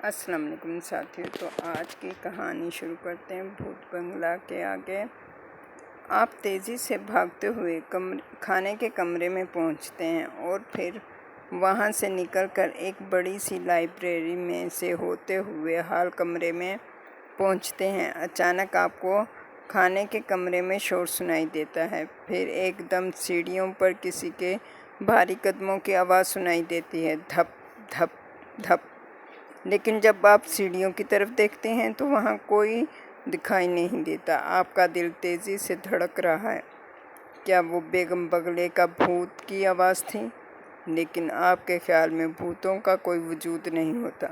السلام علیکم ساتھیوں، تو آج کی کہانی شروع کرتے ہیں بھوت بنگلہ کے آگے۔ آپ تیزی سے بھاگتے ہوئے کھانے کے کمرے میں پہنچتے ہیں اور پھر وہاں سے نکل کر ایک بڑی سی لائبریری میں سے ہوتے ہوئے ہال کمرے میں پہنچتے ہیں۔ اچانک آپ کو کھانے کے کمرے میں شور سنائی دیتا ہے، پھر ایک دم سیڑھیوں پر کسی کے بھاری قدموں کی آواز سنائی دیتی ہے، دھپ دھپ دھپ۔ لیکن جب آپ سیڑھیوں کی طرف دیکھتے ہیں تو وہاں کوئی دکھائی نہیں دیتا۔ آپ کا دل تیزی سے دھڑک رہا ہے۔ کیا وہ بیگم بگلے کا بھوت کی آواز تھی؟ لیکن آپ کے خیال میں بھوتوں کا کوئی وجود نہیں ہوتا۔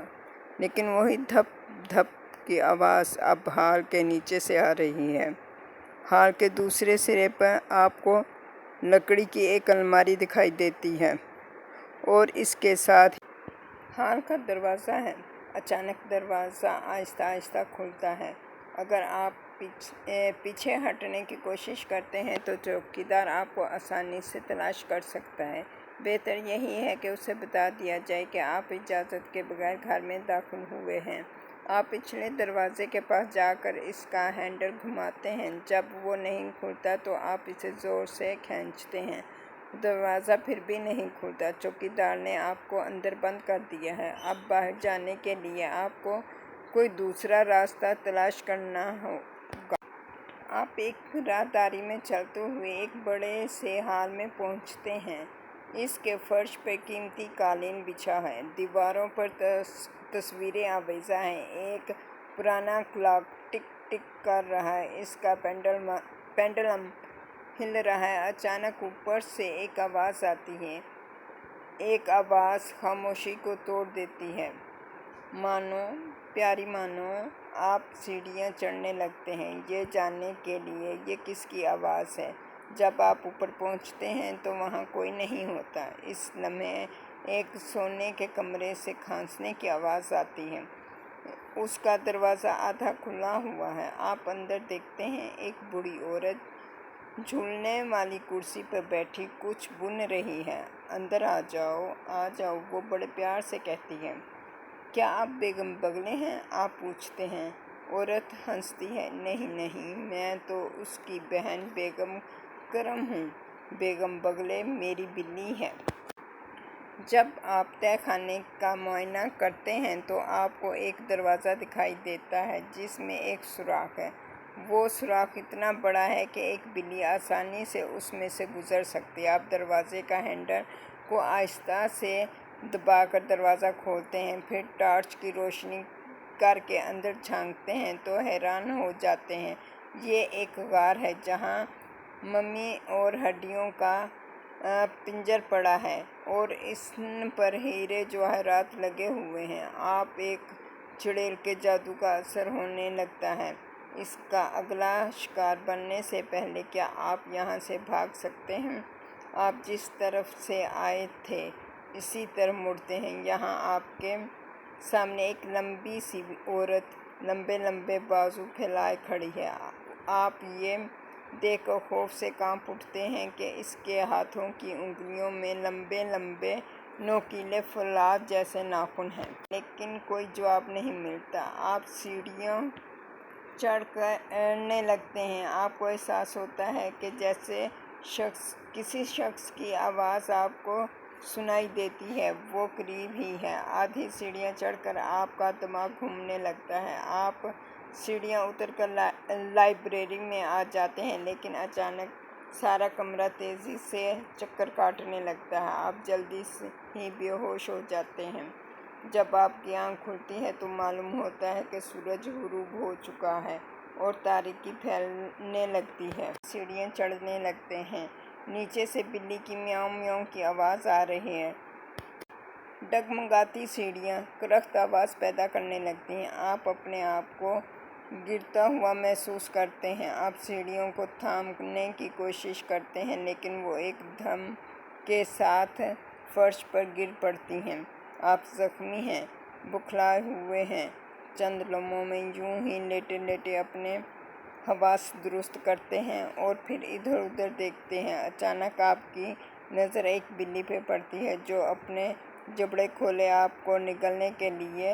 لیکن وہی دھپ دھپ کی آواز اب ہال کے نیچے سے آ رہی ہے۔ ہال کے دوسرے سرے پر آپ کو لکڑی کی ایک الماری دکھائی دیتی ہے اور اس کے ساتھ ہال کا دروازہ ہے۔ اچانک دروازہ آہستہ آہستہ کھلتا ہے۔ اگر آپ پیچھے ہٹنے کی کوشش کرتے ہیں تو چوکیدار آپ کو آسانی سے تلاش کر سکتا ہے۔ بہتر یہی ہے کہ اسے بتا دیا جائے کہ آپ اجازت کے بغیر گھر میں داخل ہوئے ہیں۔ آپ پچھلے دروازے کے پاس جا کر اس کا ہینڈل گھماتے ہیں۔ جب وہ نہیں کھلتا تو آپ اسے زور سے کھینچتے ہیں۔ دروازہ پھر بھی نہیں کھلتا۔ چوکیدار نے آپ کو اندر بند کر دیا ہے۔ اب باہر جانے کے لیے آپ کو کوئی دوسرا راستہ تلاش کرنا ہوگا۔ آپ ایک راہداری میں چلتے ہوئے ایک بڑے سے ہال میں پہنچتے ہیں۔ اس کے فرش پر قیمتی قالین بچھا ہے۔ دیواروں پر تصویریں آویزاں ہیں۔ ایک پرانا کلاک ٹک ٹک کر رہا ہے۔ اس کا پینڈلم ہل رہا ہے۔ اچانک اوپر سے ایک آواز آتی ہے۔ ایک آواز خاموشی کو توڑ دیتی ہے۔ پیاری مانو۔ آپ سیڑھیاں چڑھنے لگتے ہیں یہ جاننے کے لیے یہ کس کی آواز ہے۔ جب آپ اوپر پہنچتے ہیں تو وہاں کوئی نہیں ہوتا۔ اس لمحے ایک سونے کے کمرے سے کھانسنے کی آواز آتی ہے۔ اس کا دروازہ آدھا کھلا ہوا ہے۔ آپ اندر دیکھتے ہیں، ایک بوڑھی عورت جھولنے والی کرسی پر بیٹھی کچھ بن رہی ہے۔ اندر آ جاؤ، آ جاؤ، وہ بڑے پیار سے کہتی ہے۔ کیا آپ بیگم بگلے ہیں؟ آپ پوچھتے ہیں۔ عورت ہنستی ہے۔ نہیں نہیں، میں تو اس کی بہن بیگم کرم ہوں۔ بیگم بگلے میری بلی ہے۔ جب آپ تہہ خانے کا معائنہ کرتے ہیں تو آپ کو ایک دروازہ دکھائی دیتا ہے جس میں ایک سوراخ ہے۔ وہ سوراخ اتنا بڑا ہے کہ ایک بلی آسانی سے اس میں سے گزر سکتی ہے۔ آپ دروازے کا ہینڈل کو آہستہ سے دبا کر دروازہ کھولتے ہیں، پھر ٹارچ کی روشنی کر کے اندر جھانکتے ہیں تو حیران ہو جاتے ہیں۔ یہ ایک غار ہے جہاں ممی اور ہڈیوں کا پنجر پڑا ہے اور اس پر ہیرے جواہرات لگے ہوئے ہیں۔ آپ ایک چڑیل کے جادو کا اثر ہونے لگتا ہے۔ اس کا اگلا شکار بننے سے پہلے کیا آپ یہاں سے بھاگ سکتے ہیں؟ آپ جس طرف سے آئے تھے اسی طرف مڑتے ہیں۔ یہاں آپ کے سامنے ایک لمبی سی عورت لمبے لمبے بازو پھیلائے کھڑی ہے۔ آپ یہ دیکھ کر خوف سے کانپ اٹھتے ہیں کہ اس کے ہاتھوں کی انگلیوں میں لمبے لمبے نوکیلے فولاد جیسے ناخن ہیں۔ لیکن کوئی جواب نہیں ملتا۔ آپ سیڑھیاں چڑھنے لگتے ہیں۔ آپ کو احساس ہوتا ہے کہ جیسے کسی شخص کی آواز آپ کو سنائی دیتی ہے، وہ قریب ہی ہے۔ آدھی سیڑھیاں چڑھ کر آپ کا دماغ گھومنے لگتا ہے۔ آپ سیڑھیاں اتر کر لائبریری میں آ جاتے ہیں، لیکن اچانک سارا کمرہ تیزی سے چکر کاٹنے لگتا ہے۔ آپ جلدی ہی بے ہوش ہو جاتے ہیں۔ جب آپ کی آنکھ کھلتی ہے تو معلوم ہوتا ہے کہ سورج غروب ہو چکا ہے اور تاریکی پھیلنے لگتی ہے۔ سیڑھیاں چڑھنے لگتے ہیں۔ نیچے سے بلی کی میاؤں میاؤں کی آواز آ رہی ہے۔ ڈگمگاتی سیڑھیاں کرخت آواز پیدا کرنے لگتی ہیں۔ آپ اپنے آپ کو گرتا ہوا محسوس کرتے ہیں۔ آپ سیڑھیوں کو تھامنے کی کوشش کرتے ہیں لیکن وہ ایک دھم کے ساتھ فرش پر گر پڑتی ہیں۔ آپ زخمی ہیں، بوکھلائے ہوئے ہیں۔ چند لمحوں میں یوں ہی لیٹے لیٹے اپنے حواس درست کرتے ہیں اور پھر ادھر ادھر دیکھتے ہیں۔ اچانک آپ کی نظر ایک بلی پہ پڑتی ہے جو اپنے جبڑے کھولے آپ کو نگلنے کے لیے